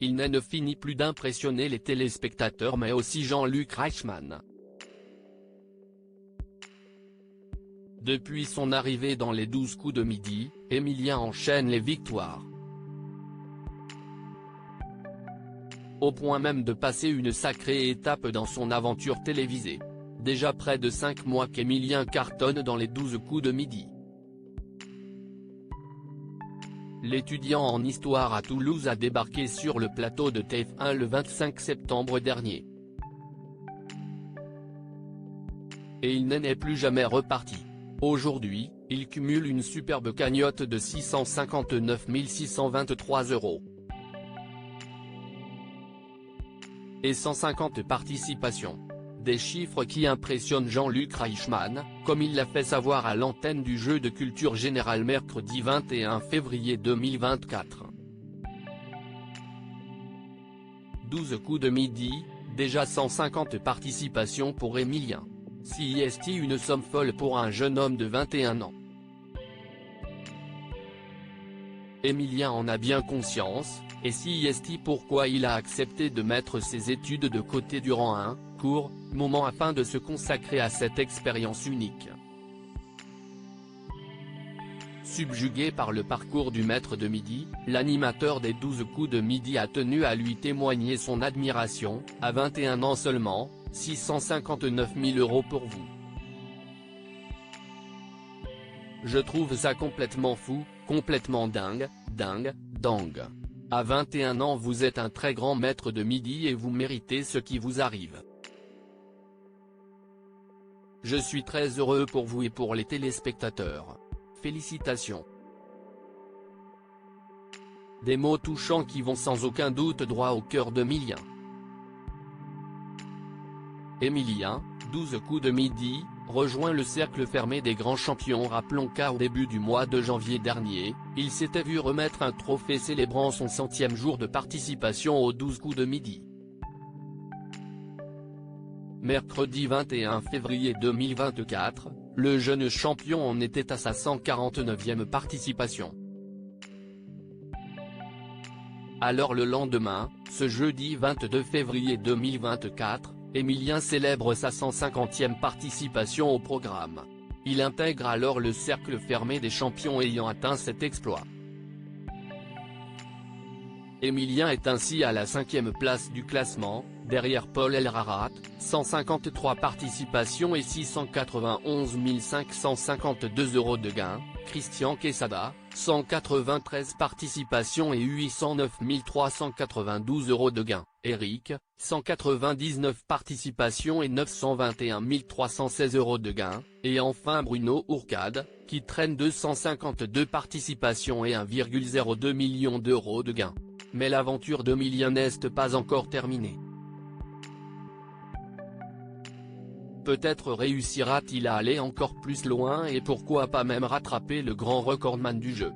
il ne finit plus d'impressionner les téléspectateurs mais aussi Jean-Luc Reichmann. Depuis son arrivée dans les 12 coups de midi, Emilien enchaîne les victoires. Au point même de passer une sacrée étape dans son aventure télévisée. Déjà près de 5 mois qu'Emilien cartonne dans les 12 coups de midi. L'étudiant en histoire à Toulouse a débarqué sur le plateau de TF1 le 25 septembre dernier. Et il n'en est plus jamais reparti. Aujourd'hui, il cumule une superbe cagnotte de 659 623 €. Et 150 participations. Des chiffres qui impressionnent Jean-Luc Reichmann, comme il l'a fait savoir à l'antenne du Jeu de Culture Générale mercredi 21 février 2024. 12 coups de midi, déjà 150 participations pour Emilien. C'est une somme folle pour un jeune homme de 21 ans. Emilien en a bien conscience, et c'est pourquoi il a accepté de mettre ses études de côté durant un court moment afin de se consacrer à cette expérience unique. Subjugué par le parcours du maître de midi, l'animateur des 12 coups de midi a tenu à lui témoigner son admiration. À 21 ans seulement, 659 000 € pour vous. Je trouve ça complètement fou, complètement dingue. À 21 ans vous êtes un très grand maître de midi et vous méritez ce qui vous arrive. Je suis très heureux pour vous et pour les téléspectateurs. Félicitations. Des mots touchants qui vont sans aucun doute droit au cœur d'Emilien. Emilien, 12 coups de midi, rejoint le cercle fermé des grands champions. Rappelons qu'au début du mois de janvier dernier, il s'était vu remettre un trophée célébrant son 100e jour de participation aux 12 coups de midi. Mercredi 21 février 2024, le jeune champion en était à sa 149e participation. Alors le lendemain, ce jeudi 22 février 2024, Emilien célèbre sa 150e participation au programme. Il intègre alors le cercle fermé des champions ayant atteint cet exploit. Emilien est ainsi à la 5e place du classement, derrière Paul Elrarat, 153 participations et 691 552 € de gains, Christian Quesada, 193 participations et 809 392 € de gains, Eric, 199 participations et 921 316 € de gains, et enfin Bruno Ourcade, qui traîne 252 participations et 1,02 million d'euros de gains. Mais l'aventure d'Emilien n'est pas encore terminée. Peut-être réussira-t-il à aller encore plus loin et pourquoi pas même rattraper le grand recordman du jeu.